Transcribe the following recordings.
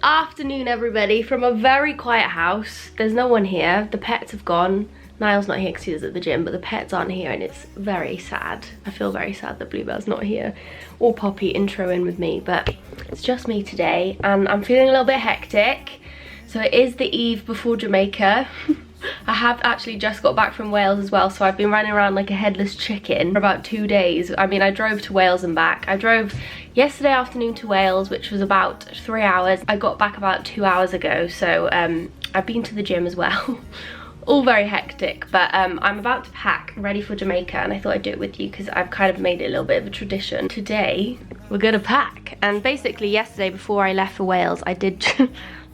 afternoon, everybody, from a very quiet house. There's no one here. The pets have gone. Niall's not here because he was at the gym, but the pets aren't here and it's very sad. I feel very sad that Bluebell's not here, or Poppy intro in with me, but it's just me today and I'm feeling a little bit hectic. So it is the eve before Jamaica. I have actually just got back from Wales as well, so I've been running around like a headless chicken for about 2 days. I mean, I drove to Wales and back. I drove yesterday afternoon to Wales, which was about 3 hours. I got back about 2 hours ago, so I've been to the gym as well. All very hectic, but I'm about to pack ready for Jamaica, and I thought I'd do it with you because I've kind of made it a little bit of a tradition. Today we're gonna pack, and basically yesterday before I left for Wales I did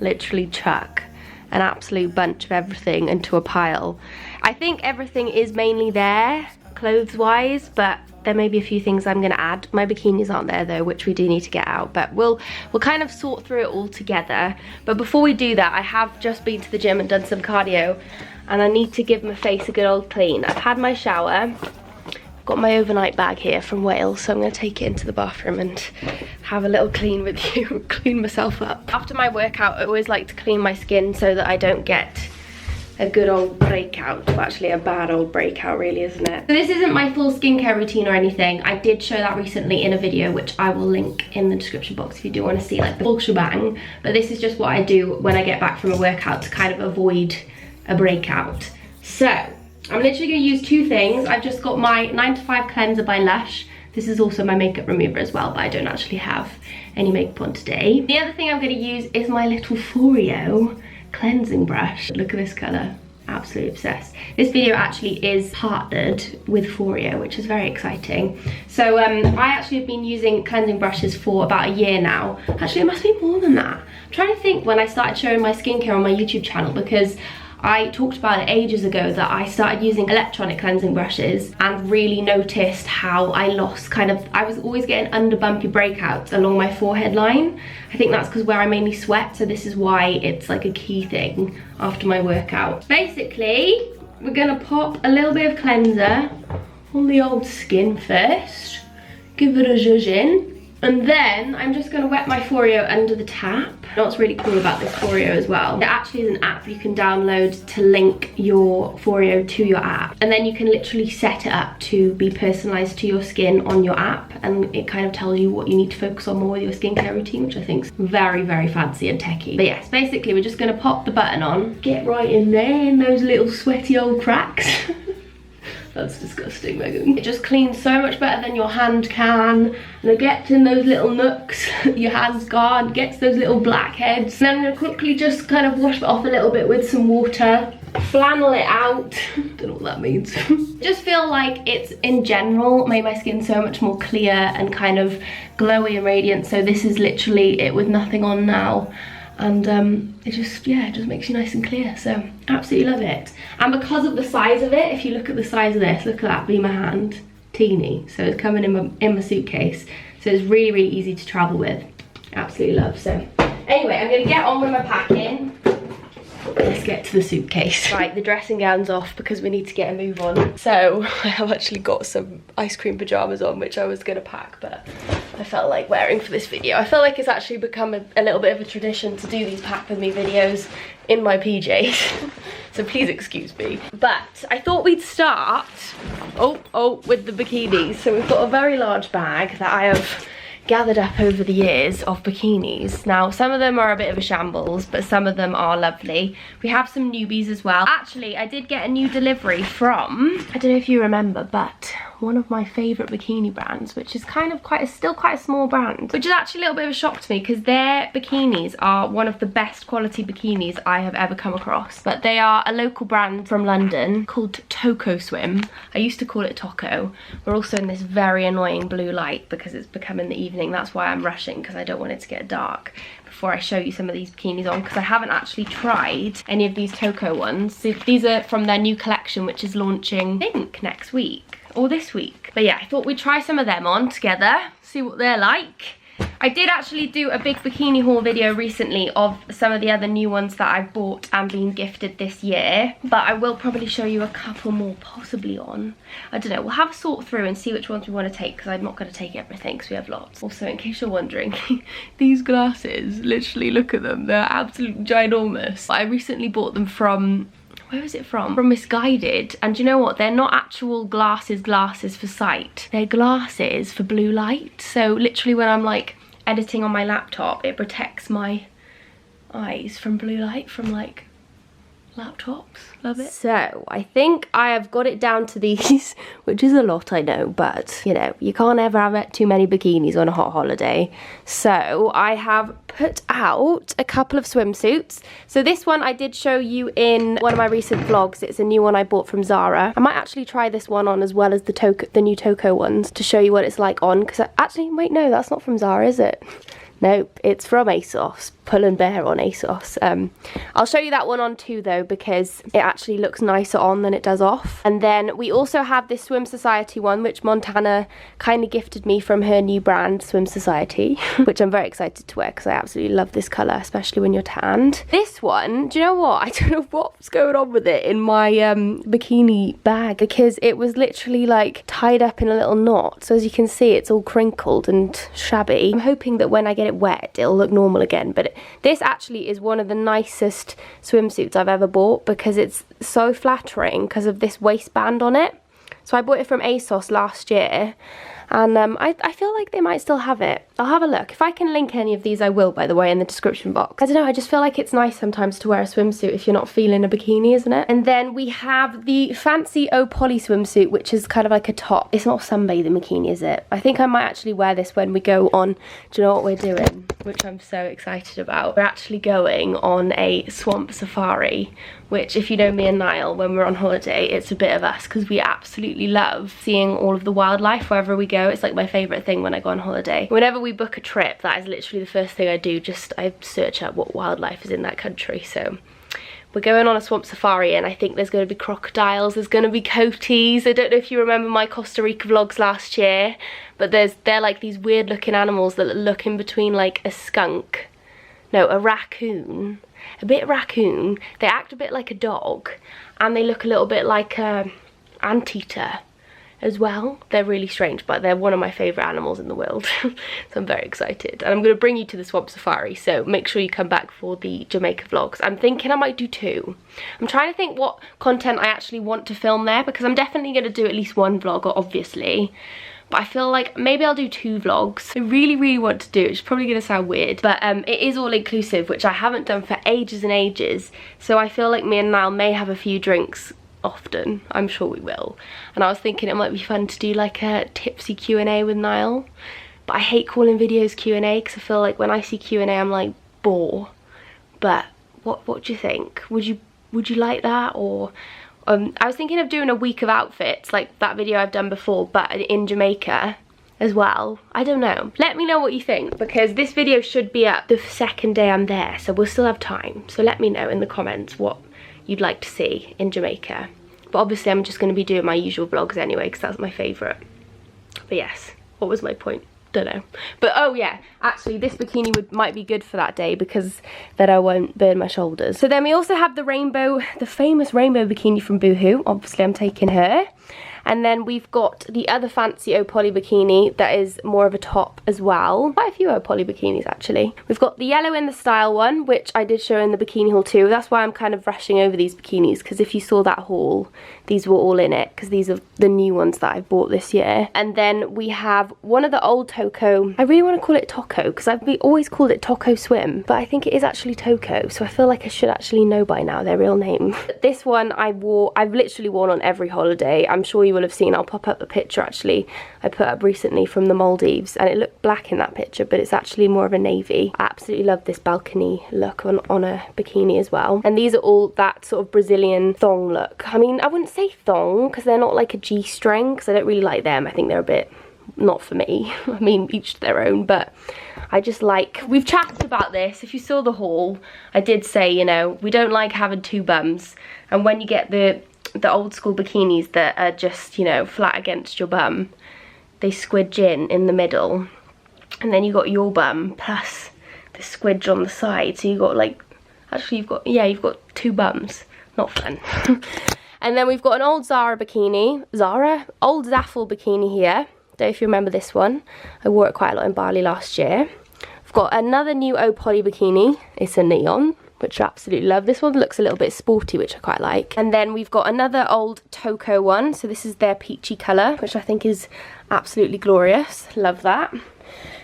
literally chuck an absolute bunch of everything into a pile. I think everything is mainly there clothes wise, but there may be a few things I'm gonna add. My bikinis aren't there though, which we do need to get out, but we'll kind of sort through it all together. But before we do that, I have just been to the gym and done some cardio, and I need to give my face a good old clean. I've had my shower, got my overnight bag here from Wales, so I'm gonna take it into the bathroom and have a little clean with you, clean myself up. After my workout, I always like to clean my skin so that I don't get a good old breakout. Well, actually a bad old breakout really, isn't it? So this isn't my full skincare routine or anything. I did show that recently in a video, which I will link in the description box if you do want to see like the full shebang. But this is just what I do when I get back from a workout to kind of avoid a breakout. So I'm literally going to use 2 things. I've just got my 9 to 5 cleanser by Lush. This is also my makeup remover as well, but I don't actually have any makeup on today. The other thing I'm going to use is my little Foreo cleansing brush. Look at this colour. Absolutely obsessed. This video actually is partnered with Foreo, which is very exciting. So I actually have been using cleansing brushes for about a year now. Actually, it must be more than that. I'm trying to think when I started showing my skincare on my YouTube channel, because I talked about it ages ago that I started using electronic cleansing brushes and really noticed how I lost I was always getting under bumpy breakouts along my forehead line. I think that's because where I mainly sweat, so this is why it's like a key thing after my workout. Basically, we're gonna pop a little bit of cleanser on the old skin first, give it a zhuzh in, and then I'm just going to wet my Foreo under the tap. You know what's really cool about this Foreo as well? It actually is an app you can download to link your Foreo to your app. And then you can literally set it up to be personalised to your skin on your app. And it kind of tells you what you need to focus on more with your skincare routine, which I think is very, very fancy and techy. But yes, basically we're just going to pop the button on. Get right in there in those little sweaty old cracks. That's disgusting, Megan. It just cleans so much better than your hand can, and it gets in those little nooks your hand's gone, gets those little blackheads. And then I'm gonna quickly just kind of wash it off a little bit with some water, flannel it out. Don't know what that means. Just feel like it's in general made my skin so much more clear and kind of glowy and radiant. So this is literally it with nothing on now. And it just makes you nice and clear, so absolutely love it. And because of the size of it, if you look at the size of this, look at that, be my hand, teeny. So it's coming in my suitcase, so it's really, really easy to travel with. Absolutely love. So anyway, I'm gonna get on with my packing. Let's get to the suitcase. Right, the dressing gown's off because we need to get a move on. So I have actually got some ice cream pajamas on, which I was gonna pack, but I felt like wearing for this video. I feel like it's actually become a little bit of a tradition to do these pack with me videos in my PJs. So please excuse me. But I thought we'd start, with the bikinis. So we've got a very large bag that I have gathered up over the years of bikinis. Now, some of them are a bit of a shambles, but some of them are lovely. We have some newbies as well. Actually, I did get a new delivery from, I don't know if you remember, but one of my favourite bikini brands, which is kind of still quite a small brand, which is actually a little bit of a shock to me because their bikinis are one of the best quality bikinis I have ever come across. But they are a local brand from London called Toco Swim. I used to call it Toco. We're also in this very annoying blue light because it's becoming the evening. That's why I'm rushing, because I don't want it to get dark before I show you some of these bikinis on, because I haven't actually tried any of these Toco ones. So these are from their new collection, which is launching, I think, next week or this week. But yeah, I thought we'd try some of them on together, see what they're like. I did actually do a big bikini haul video recently of some of the other new ones that I've bought and been gifted this year, but I will probably show you a couple more possibly on. I don't know, we'll have a sort through and see which ones we want to take, because I'm not going to take everything because we have lots. Also, in case you're wondering, these glasses, literally look at them, they're absolutely ginormous. I recently bought them from, where was it from? From Misguided. And do you know what? They're not actual glasses for sight. They're glasses for blue light. So literally when I'm like editing on my laptop, it protects my eyes from blue light from like laptops. Love it. So I think I have got it down to these, which is a lot, I know, but you know, you can't ever have too many bikinis on a hot holiday. So I have put out a couple of swimsuits. So this one I did show you in one of my recent vlogs. It's a new one I bought from Zara. I might actually try this one on as well as the new Toko ones to show you what it's like on, because actually, wait, no, that's not from Zara, is it? Nope, it's from ASOS, Pull and Bear on ASOS. I'll show you that one on too though, because it actually looks nicer on than it does off. And then we also have this Swim Society one, which Montana kind of gifted me from her new brand, Swim Society, which I'm very excited to wear because I absolutely love this colour, especially when you're tanned. This one, do you know what? I don't know what's going on with it in my bikini bag, because it was literally like tied up in a little knot. So as you can see, it's all crinkled and shabby. I'm hoping that when I get it wet, it'll look normal again, but this actually is one of the nicest swimsuits I've ever bought because it's so flattering because of this waistband on it. So I bought it from ASOS last year, and I feel like they might still have it. I'll have a look. If I can link any of these, I will, by the way, in the description box. I don't know, I just feel like it's nice sometimes to wear a swimsuit if you're not feeling a bikini, isn't it? And then we have the fancy O Poly swimsuit, which is kind of like a top. It's not a sunbathing bikini, is it? I think I might actually wear this when we go on, do you know what we're doing? Which I'm so excited about. We're actually going on a swamp safari, which, if you know me and Niall, when we're on holiday, it's a bit of us because we absolutely love seeing all of the wildlife wherever we go. It's like my favourite thing when I go on holiday. Whenever we book a trip, that is literally the first thing I do. I search up what wildlife is in that country. So we're going on a swamp safari, and I think there's going to be crocodiles, there's going to be coatis. I don't know if you remember my Costa Rica vlogs last year, but they're like these weird looking animals that look in between like a skunk. No, a raccoon. A bit raccoon. They act a bit like a dog, and they look a little bit like a anteater as well. They're really strange, but they're one of my favourite animals in the world. So I'm very excited, and I'm going to bring you to the swamp safari, so make sure you come back for the Jamaica vlogs. I'm thinking I might do 2. I'm trying to think what content I actually want to film there, because I'm definitely going to do at least 1 vlog, obviously. But I feel like maybe I'll do 2 vlogs. I really want to do it. It's probably going to sound weird, but it is all inclusive, which I haven't done for ages and ages. So I feel like me and Niall may have a few drinks often. I'm sure we will. And I was thinking it might be fun to do like a tipsy Q&A with Niall. But I hate calling videos Q&A because I feel like when I see Q&A I'm like, bore. But what do you think? Would you like that? Or I was thinking of doing a week of outfits, like that video I've done before, but in Jamaica as well. I don't know. Let me know what you think, because this video should be up the second day I'm there, so we'll still have time. So let me know in the comments what you'd like to see in Jamaica. But obviously I'm just going to be doing my usual vlogs anyway, because that's my favourite. But yes, what was my point? Don't know. But oh yeah, actually this bikini might be good for that day, because then I won't burn my shoulders. So then we also have the famous rainbow bikini from Boohoo. Obviously I'm taking her. And then we've got the other fancy O Poly bikini that is more of a top as well. Quite a few O Poly bikinis actually. We've got the yellow in the style one, which I did show in the bikini haul too. That's why I'm kind of rushing over these bikinis, because if you saw that haul, these were all in it, because these are the new ones that I bought this year. And then we have one of the old Toko. I really want to call it Toko, because I've always called it Toko Swim, but I think it is actually Toko, so I feel like I should actually know by now their real name. This one I've literally worn on every holiday. I'm sure you will have seen. I'll pop up a picture actually I put up recently from the Maldives, and it looked black in that picture, but it's actually more of a navy. I absolutely love this balcony look on a bikini as well. And these are all that sort of Brazilian thong look. I mean, I wouldn't say thong because they're not like a G-string, because I don't really like them. I think they're a bit not for me. I mean, each to their own, but I just like, we've chatted about this. If you saw the haul, I did say, you know, we don't like having 2 bums, and when you get the old school bikinis that are just, you know, flat against your bum, they squidge in the middle. And then you got your bum plus the squidge on the side. So you got like, actually you've got 2 bums. Not fun. And then we've got an old old Zaffle bikini here. Don't know if you remember this one. I wore it quite a lot in Bali last year. I've got another new O Poly bikini. It's a neon, which I absolutely love. This one looks a little bit sporty, which I quite like. And then we've got another old Toko one. So this is their peachy colour, which I think is absolutely glorious. Love that.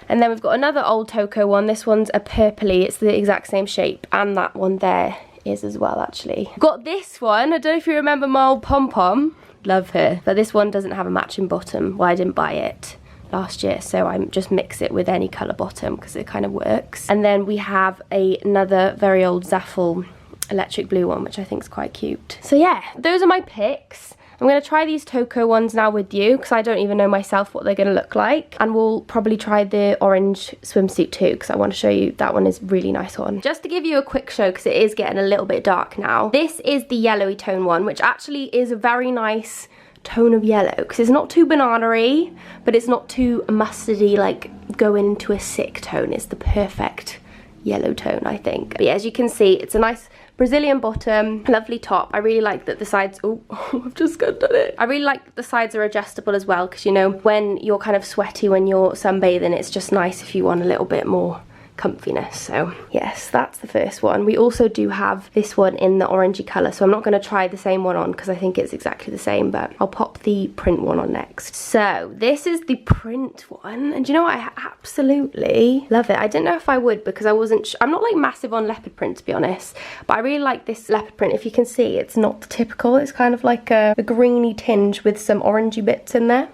And then we've got another old Toko one. This one's a purpley. It's the exact same shape. And that one there is as well, actually. Got this one. I don't know if you remember my old pom-pom. Love her. But this one doesn't have a matching bottom. Well, I didn't buy it last year, so I just mix it with any colour bottom because it kind of works. And then we have another very old Zaffle electric blue one, which I think is quite cute. So yeah, those are my picks. I'm going to try these Toko ones now with you because I don't even know myself what they're going to look like. And we'll probably try the orange swimsuit too because I want to show you that one is really nice on. Just to give you a quick show because it is getting a little bit dark now. This is the yellowy tone one, which actually is a very nice tone of yellow because it's not too banana-y, but it's not too mustardy, like going into a sick tone. It's the perfect yellow tone, I think. But yeah, as you can see, it's a nice Brazilian bottom, lovely top. I really like that the sides, oh, I've just done it. I really like that the sides are adjustable as well because, you know, when you're kind of sweaty when you're sunbathing, it's just nice if you want a little bit more comfiness. So yes, that's the first one. We also do have this one in the orangey colour, so I'm not going to try the same one on because I think it's exactly the same, but I'll pop the print one on next. So this is the print one, and you know what, I absolutely love it. I didn't know if I would because I'm not like massive on leopard print, to be honest, but I really like this leopard print. If you can see, it's not typical. It's kind of like a greeny tinge with some orangey bits in there.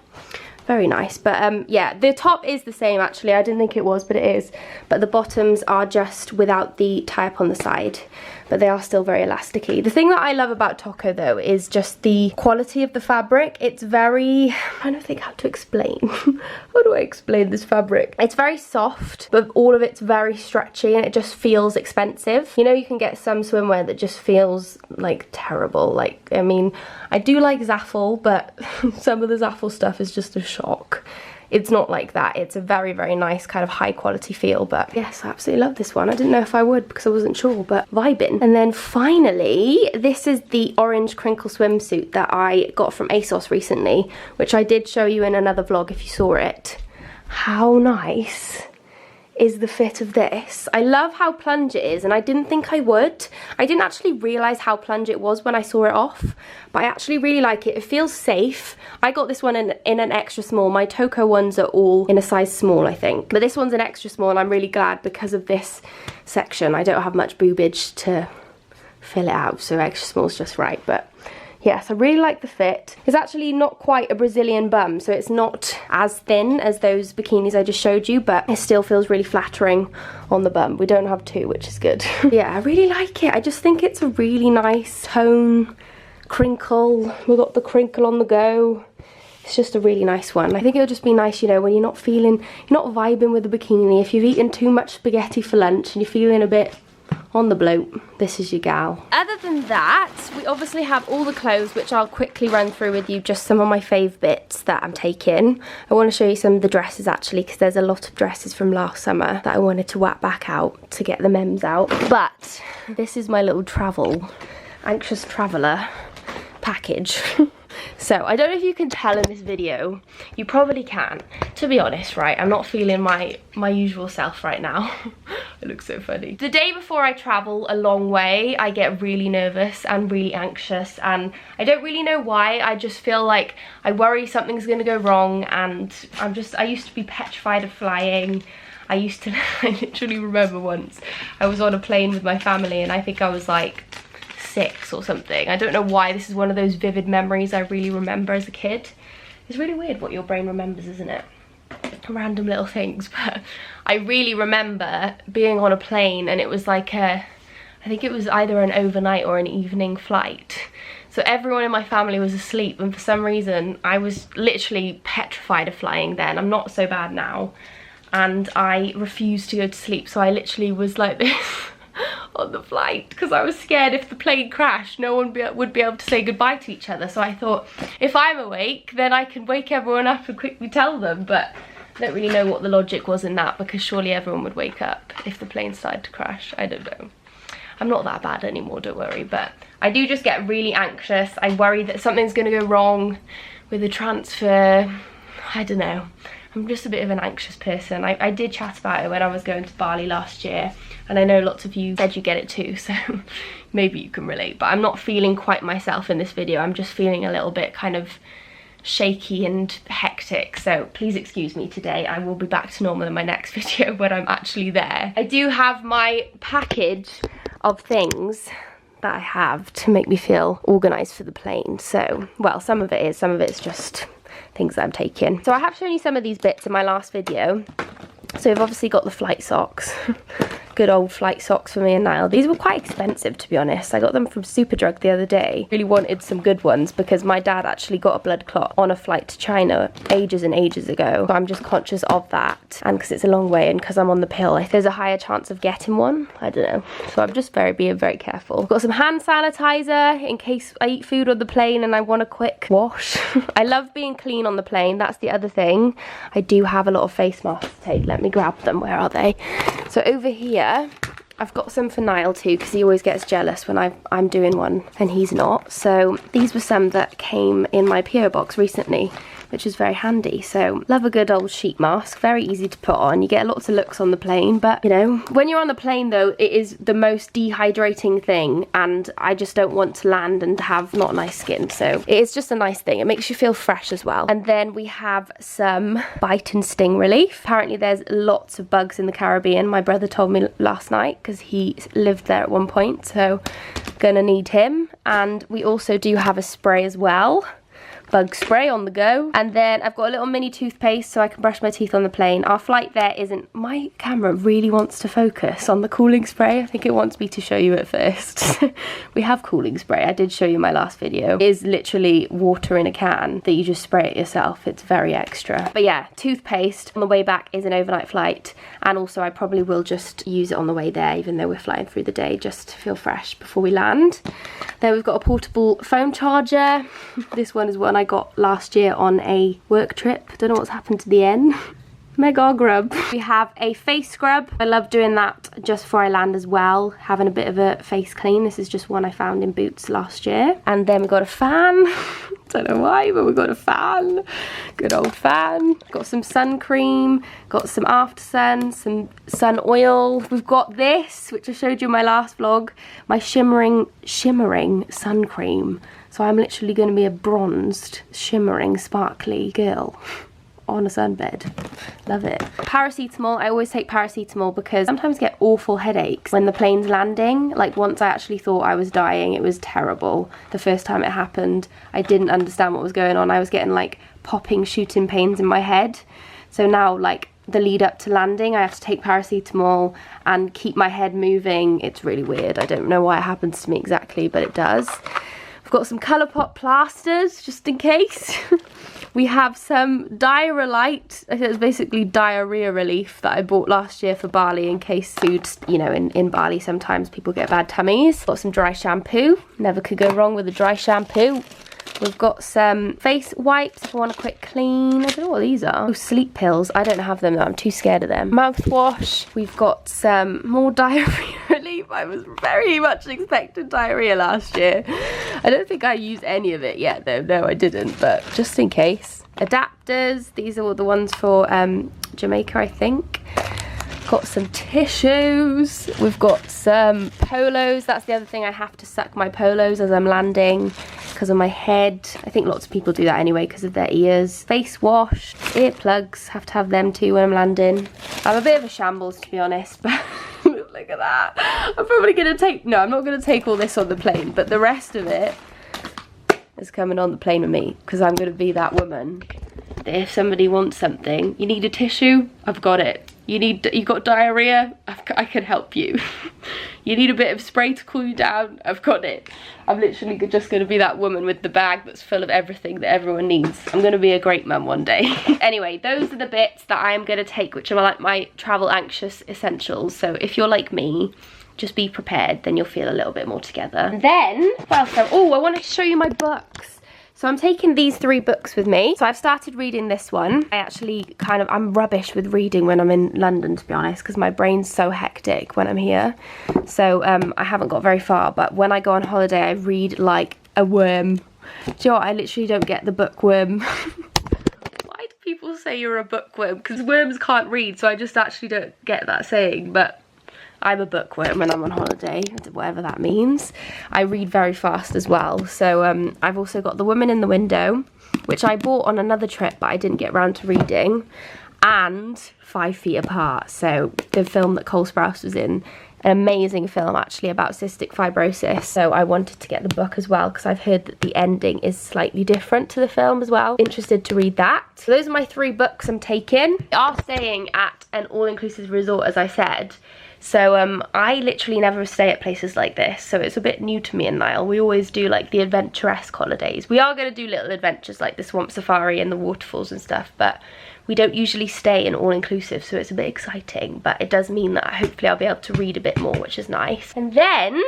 Very nice. But yeah, the top is the same actually. I didn't think it was, but it is. But the bottoms are just without the tie-up on the side. But they are still very elasticy. The thing that I love about Toko though is just the quality of the fabric. It's very, I don't think how to explain. How do I explain this fabric? It's very soft, but all of it's very stretchy and it just feels expensive. You know, you can get some swimwear that just feels like terrible. Like, I mean, I do like Zaffle, but some of the Zaffle stuff is just a shock. It's not like that. It's a very, very nice kind of high quality feel. But yes, I absolutely love this one. I didn't know if I would because I wasn't sure, but vibing. And then finally, this is the orange crinkle swimsuit that I got from ASOS recently, which I did show you in another vlog if you saw it. How nice is the fit of this? I love how plunge it is, and I didn't think I would. I didn't actually realise how plunge it was when I saw it off, but I actually really like it. It feels safe. I got this one in an extra small. My Toko ones are all in a size small, I think. But this one's an extra small, and I'm really glad because of this section. I don't have much boobage to fill it out, so extra small is just right. But yes, I really like the fit. It's actually not quite a Brazilian bum, so it's not as thin as those bikinis I just showed you, but it still feels really flattering on the bum. We don't have two, which is good. Yeah, I really like it. I just think it's a really nice tone, crinkle. We've got the crinkle on the go. It's just a really nice one. I think it'll just be nice, you know, when you're not vibing with the bikini. If you've eaten too much spaghetti for lunch and you're feeling a bit on the bloat, this is your gal. Other than that, we obviously have all the clothes, which I'll quickly run through with you, just some of my fave bits that I'm taking. I want to show you some of the dresses actually, because there's a lot of dresses from last summer that I wanted to whack back out to get the mems out. But this is my little anxious traveller package. So, I don't know if you can tell in this video. You probably can. To be honest, right, I'm not feeling my usual self right now. It looks so funny. The day before I travel a long way, I get really nervous and really anxious, and I don't really know why. I just feel like I worry something's gonna go wrong, and I used to be petrified of flying. I literally remember once I was on a plane with my family, and I think I was like 6 or something. I don't know why. This is one of those vivid memories I really remember as a kid. It's really weird what your brain remembers, isn't it? Random little things. But I really remember being on a plane, and it was like I think it was either an overnight or an evening flight. So everyone in my family was asleep, and for some reason I was literally petrified of flying then. I'm not so bad now, and I refused to go to sleep, so I literally was like this on the flight because I was scared if the plane crashed no one would be able to say goodbye to each other. So I thought, if I'm awake then I can wake everyone up and quickly tell them, but I don't really know what the logic was in that, because surely everyone would wake up if the plane started to crash. I don't know. I'm not that bad anymore, don't worry, but I do just get really anxious. I worry that something's gonna go wrong with the transfer. I don't know. I'm just a bit of an anxious person. I did chat about it when I was going to Bali last year, and I know lots of you said you get it too, so maybe you can relate, but I'm not feeling quite myself in this video. I'm just feeling a little bit kind of shaky and hectic, so please excuse me today. I will be back to normal in my next video when I'm actually there. I do have my package of things that I have to make me feel organised for the plane. So, well, some of it's just things that I'm taking. So I have shown you some of these bits in my last video. So we've obviously got the flight socks. Good old flight socks for me and Niall. These were quite expensive, to be honest. I got them from Superdrug the other day. Really wanted some good ones because my dad actually got a blood clot on a flight to China ages and ages ago. So I'm just conscious of that. And because it's a long way and because I'm on the pill, there's a higher chance of getting one. I don't know. So I'm just being very careful. I've got some hand sanitizer in case I eat food on the plane and I want a quick wash. I love being clean on the plane. That's the other thing. I do have a lot of face masks to take. Let me grab them. Where are they? So over here, I've got some for Niall too, because he always gets jealous when I'm doing one and he's not. So these were some that came in my PO box recently, which is very handy. So love a good old sheet mask, very easy to put on. You get lots of looks on the plane, but you know, when you're on the plane though, it is the most dehydrating thing, and I just don't want to land and have not nice skin. So it is just a nice thing. It makes you feel fresh as well. And then we have some bite and sting relief. Apparently there's lots of bugs in the Caribbean. My brother told me last night because he lived there at one point, so gonna need him. And we also do have a spray as well. Bug spray on the go. And then I've got a little mini toothpaste so I can brush my teeth on the plane. Our flight there isn't, my camera really wants to focus on the cooling spray. I think it wants me to show you it first. We have cooling spray. I did show you my last video. It is literally water in a can that you just spray it yourself. It's very extra. But yeah, toothpaste on the way back is an overnight flight, and also I probably will just use it on the way there even though we're flying through the day, just to feel fresh before we land. Then we've got a portable phone charger. This one is one I got last year on a work trip. Don't know what's happened to the N. Meggan Grubb. We have a face scrub. I love doing that just before I land as well, having a bit of a face clean. This is just one I found in Boots last year. And then we got a fan. Don't know why, but we got a fan. Good old fan. Got some sun cream, got some after sun, some sun oil. We've got this, which I showed you in my last vlog, my shimmering sun cream. So I'm literally going to be a bronzed, shimmering, sparkly girl on a sunbed. Love it. Paracetamol. I always take paracetamol because I sometimes get awful headaches when the plane's landing. Like once I actually thought I was dying. It was terrible. The first time it happened, I didn't understand what was going on. I was getting like popping, shooting pains in my head. So now, like the lead up to landing, I have to take paracetamol and keep my head moving. It's really weird. I don't know why it happens to me exactly, but it does. We've got some Colourpop plasters just in case. We have some Diarrhelite. I think it's basically diarrhea relief that I bought last year for Bali in case food, you know, in Bali sometimes people get bad tummies. Got some dry shampoo. Never could go wrong with a dry shampoo. We've got some face wipes if I want a quick clean. I don't know what these are. Oh, sleep pills. I don't have them though. I'm too scared of them. Mouthwash. We've got some more diarrhea relief. I was very much expecting diarrhea last year. I don't think I used any of it yet though. No, I didn't, but just in case. Adapters. These are all the ones for Jamaica, I think. Got some tissues. We've got some polos. That's the other thing. I have to suck my polos as I'm landing because of my head. I think lots of people do that anyway because of their ears. Face wash, earplugs. Have to have them too when I'm landing. I'm a bit of a shambles to be honest, but look at that. I'm probably gonna take, no, I'm not gonna take all this on the plane, but the rest of it is coming on the plane with me because I'm gonna be that woman. If somebody wants something, you need a tissue, I've got it. You got diarrhea, I can help you. You need a bit of spray to cool you down, I've got it. I'm literally just gonna be that woman with the bag that's full of everything that everyone needs. I'm gonna be a great mum one day. Anyway, those are the bits that I am gonna take, which are like my travel anxious essentials. So if you're like me, just be prepared, then you'll feel a little bit more together. And then, what else? Oh, I wanted to show you my books. So I'm taking these 3 books with me. So I've started reading this one. I actually I'm rubbish with reading when I'm in London, to be honest, because my brain's so hectic when I'm here. So I haven't got very far, but when I go on holiday, I read like a worm. Do you know what? I literally don't get the bookworm. Why do people say you're a bookworm? Because worms can't read, so I just actually don't get that saying, but I'm a bookworm when I'm on holiday, whatever that means. I read very fast as well. So I've also got The Woman in the Window, which I bought on another trip, but I didn't get around to reading, and 5 Feet Apart. So the film that Cole Sprouse was in, an amazing film actually about cystic fibrosis. So I wanted to get the book as well because I've heard that the ending is slightly different to the film as well. Interested to read that. So those are my 3 books I'm taking. We are staying at an all-inclusive resort, as I said. So I literally never stay at places like this, so it's a bit new to me and Niall. We always do like the adventuresque holidays. We are going to do little adventures like the swamp safari and the waterfalls and stuff, but we don't usually stay in all-inclusive, so it's a bit exciting. But it does mean that hopefully I'll be able to read a bit more, which is nice. And then,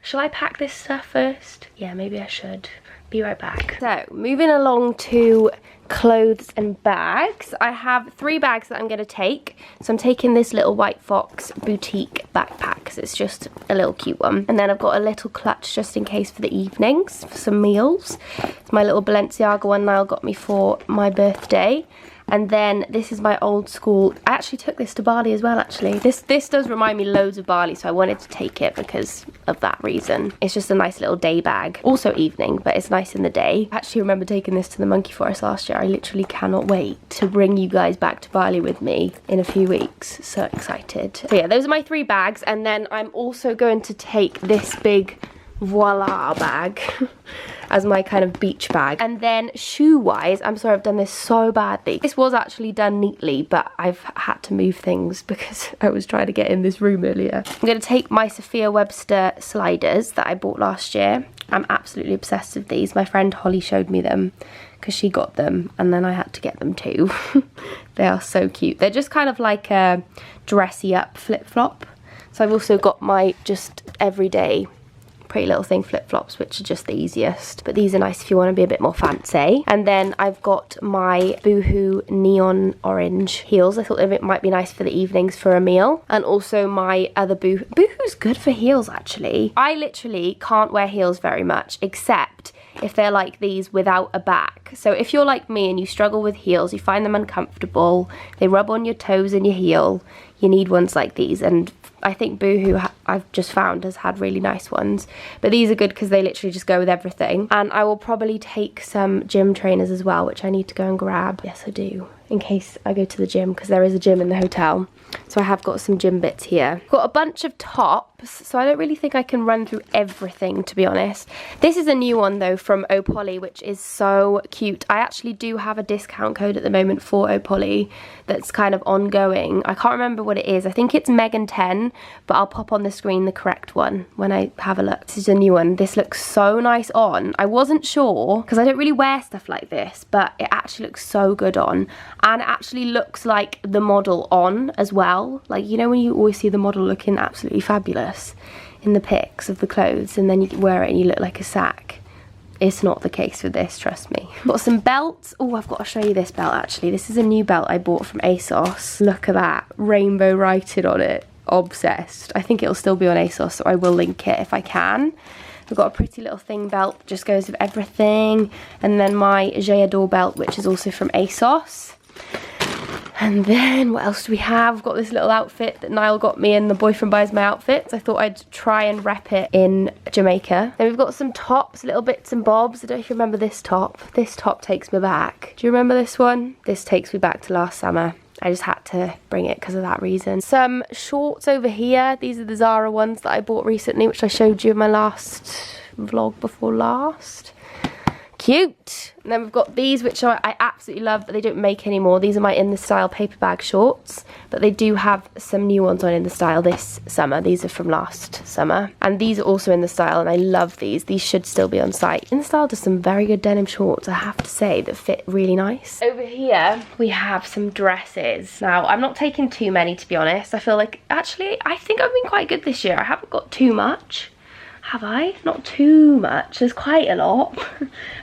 shall I pack this stuff first? Yeah, maybe I should. Be right back. So, moving along to clothes and bags. I have 3 bags that I'm going to take. So I'm taking this little White Fox boutique backpack because it's just a little cute one. And then I've got a little clutch just in case for the evenings, for some meals. It's my little Balenciaga one Niall got me for my birthday. And then this is my old school. I actually took this to Bali as well, actually. This does remind me loads of Bali, so I wanted to take it because of that reason. It's just a nice little day bag. Also evening, but it's nice in the day. I actually remember taking this to the Monkey Forest last year. I literally cannot wait to bring you guys back to Bali with me in a few weeks. So excited. So yeah, those are my 3 bags. And then I'm also going to take this big voila bag as my kind of beach bag. And then shoe wise, I'm sorry I've done this so badly. This was actually done neatly, but I've had to move things because I was trying to get in this room earlier. I'm going to take my Sophia Webster sliders that I bought last year. I'm absolutely obsessed with these. My friend Holly showed me them because she got them and then I had to get them too. They are so cute. They're just kind of like a dressy up flip-flop. So I've also got my just everyday Pretty Little Thing flip-flops, which are just the easiest, but these are nice if you want to be a bit more fancy. And then I've got my Boohoo neon orange heels. I thought it might be nice for the evenings for a meal. And also my other Boohoo's good for heels actually. I literally can't wear heels very much except if they're like these without a back. So if you're like me and you struggle with heels, you find them uncomfortable, they rub on your toes and your heel, you need ones like these. And I think Boohoo, I've just found, has had really nice ones. But these are good because they literally just go with everything. And I will probably take some gym trainers as well, which I need to go and grab. Yes, I do, in case I go to the gym, because there is a gym in the hotel. So I have got some gym bits here. Got a bunch of tops, so I don't really think I can run through everything, to be honest. This is a new one though from Opoly, which is so cute. I actually do have a discount code at the moment for Opoly that's kind of ongoing. I can't remember what it is. I think it's Meggan 10, but I'll pop on the screen the correct one when I have a look. This is a new one. This looks so nice on. I wasn't sure because I don't really wear stuff like this, but it actually looks so good on, and it actually looks like the model on as well. Like, you know when you always see the model looking absolutely fabulous in the pics of the clothes, and then you wear it and you look like a sack. It's not the case with this, trust me. Got some belts. Oh, I've got to show you this belt actually. This is a new belt I bought from ASOS. Look at that, rainbow writing on it. Obsessed. I think it'll still be on ASOS, so I will link it if I can. I've got a Pretty Little Thing belt, just goes with everything. And then my J'adore belt, which is also from ASOS. And then what else do we have? We've got this little outfit that Niall got me and the boyfriend buys my outfits. I thought I'd try and rep it in Jamaica. Then we've got some tops, little bits and bobs. I don't know if you remember this top. This top takes me back. Do you remember this one? This takes me back to last summer. I just had to bring it because of that reason. Some shorts over here. These are the Zara ones that I bought recently, which I showed you in my last vlog before last. Cute. And then we've got these, which I absolutely love, but they don't make anymore. These are my In The Style paper bag shorts, but they do have some new ones on In The Style this summer. These are from last summer. And these are also In The Style, and I love these. These should still be on site. In The Style does some very good denim shorts, I have to say, that fit really nice. Over here, we have some dresses. Now, I'm not taking too many, to be honest. I feel like, actually, I think I've been quite good this year. I haven't got too much. Have I? Not too much. There's quite a lot.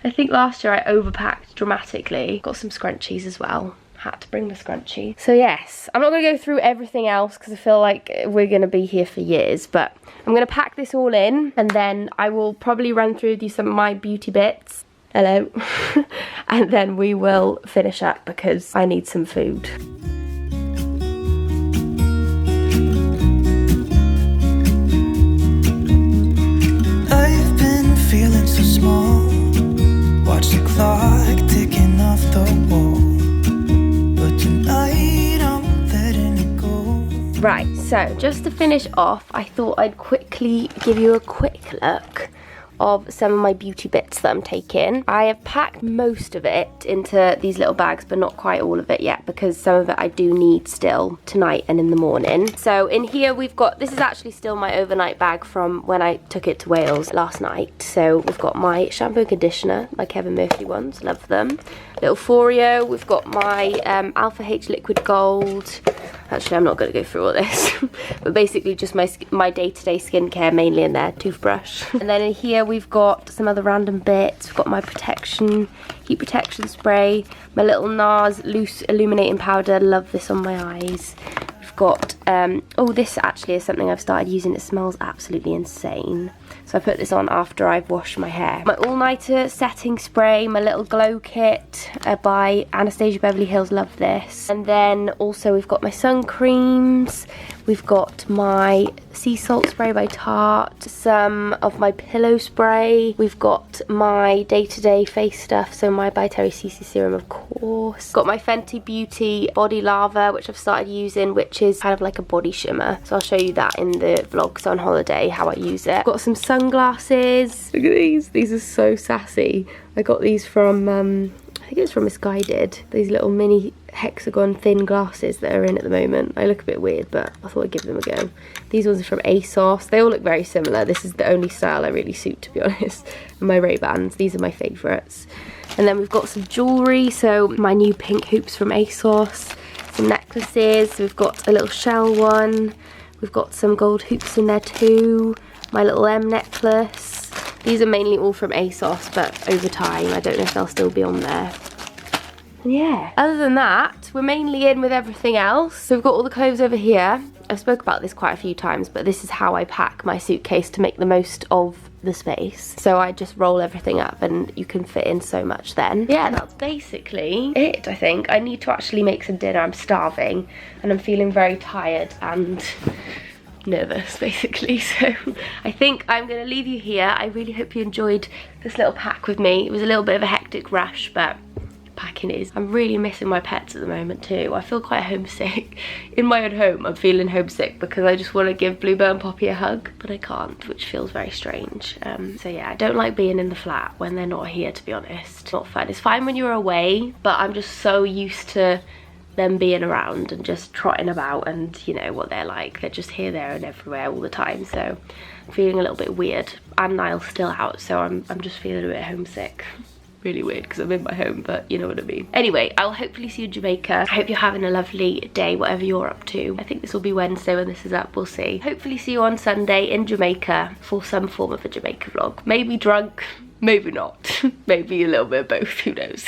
I think last year I overpacked dramatically. Got some scrunchies as well. Had to bring the scrunchie. So yes, I'm not going to go through everything else because I feel like we're going to be here for years, but I'm going to pack this all in and then I will probably run through some of my beauty bits. Hello. And then we will finish up because I need some food. I've been feeling so small. Watch the clock ticking off the wall. Right, so just to finish off, I thought I'd quickly give you a quick look of some of my beauty bits that I'm taking. I have packed most of it into these little bags, but not quite all of it yet because some of it I do need still tonight and in the morning. So in here we've got, this is actually still my overnight bag from when I took it to Wales last night. So we've got my shampoo and conditioner, my Kevin Murphy ones, love them. Little Foreo, we've got my Alpha H Liquid Gold. Actually, I'm not going to go through all this, but basically just my day-to-day skincare mainly in there, toothbrush. And then in here we've got some other random bits. We've got my heat protection spray, my little NARS loose illuminating powder, love this on my eyes. We've got, oh, this actually is something I've started using, it smells absolutely insane. So I put this on after I've washed my hair. My all-nighter setting spray, my little glow kit by Anastasia Beverly Hills, love this. And then also we've got my sun creams, we've got my sea salt spray by Tarte, some of my pillow spray, we've got my day-to-day face stuff, so my by Terry CC serum of course. Got my Fenty Beauty body lava, which I've started using, which is kind of like a body shimmer. So I'll show you that in the vlogs on holiday, how I use it. Got some sunglasses. Look at these are so sassy. I got these from, I think it's from Misguided. These little mini hexagon thin glasses that are in at the moment. I look a bit weird, but I thought I'd give them a go. These ones are from ASOS. They all look very similar. This is the only style I really suit, to be honest. And my Ray-Bans, these are my favourites. And then we've got some jewellery, so my new pink hoops from ASOS. Some necklaces, we've got a little shell one. We've got some gold hoops in there too. My little M necklace. These are mainly all from ASOS, but over time, I don't know if they'll still be on there. And yeah, other than that, we're mainly in with everything else. So we've got all the clothes over here. I've spoke about this quite a few times, but this is how I pack my suitcase to make the most of the space. So I just roll everything up and you can fit in so much then. Yeah, that's basically it, I think. I need to actually make some dinner. I'm starving and I'm feeling very tired and nervous basically, so I think I'm gonna leave you here. I really hope you enjoyed this little pack with me. It was a little bit of a hectic rush, but packing is. I'm really missing my pets at the moment too. I feel quite homesick. In my own home I'm feeling homesick because I just want to give Bluebird and Poppy a hug, but I can't, which feels very strange. So yeah, I don't like being in the flat when they're not here, to be honest. Not fun. It's fine when you're away, but I'm just so used to them being around and just trotting about, and you know what they're like. They're just here, there and everywhere all the time, so I'm feeling a little bit weird. And Niall's still out, so I'm just feeling a bit homesick. Really weird because I'm in my home, but you know what I mean. Anyway, I'll hopefully see you in Jamaica. I hope you're having a lovely day, whatever you're up to. I think this will be Wednesday when this is up, we'll see. Hopefully see you on Sunday in Jamaica for some form of a Jamaica vlog. Maybe drunk, maybe not. Maybe a little bit of both, who knows.